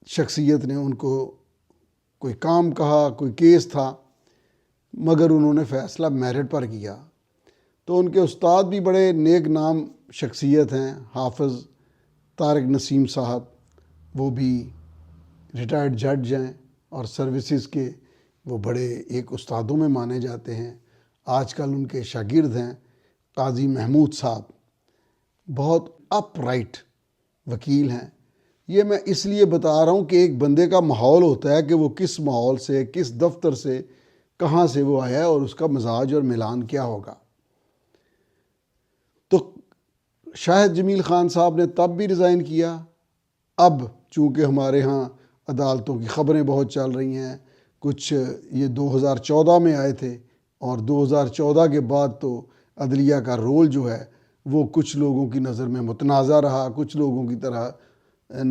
شخصیت نے ان کو کوئی کام کہا، کوئی کیس تھا، مگر انہوں نے فیصلہ میرٹ پر کیا۔ تو ان کے استاد بھی بڑے نیک نام شخصیت ہیں، حافظ طارق نسیم صاحب، وہ بھی ریٹائرڈ جج ہیں اور سروسز کے وہ بڑے ایک استادوں میں مانے جاتے ہیں۔ آج کل ان کے شاگرد ہیں قاضی محمود صاحب، بہت اپ رائٹ وکیل ہیں۔ یہ میں اس لیے بتا رہا ہوں کہ ایک بندے کا ماحول ہوتا ہے کہ وہ کس ماحول سے، کس دفتر سے، کہاں سے وہ آیا ہے اور اس کا مزاج اور ملان کیا ہوگا۔ تو شاہد جمیل خان صاحب نے تب بھی ریزائن کیا۔ اب چونکہ ہمارے ہاں عدالتوں کی خبریں بہت چل رہی ہیں، کچھ یہ 2014 میں آئے تھے اور 2014 کے بعد تو عدلیہ کا رول جو ہے وہ کچھ لوگوں کی نظر میں متنازع رہا، کچھ لوگوں کی طرح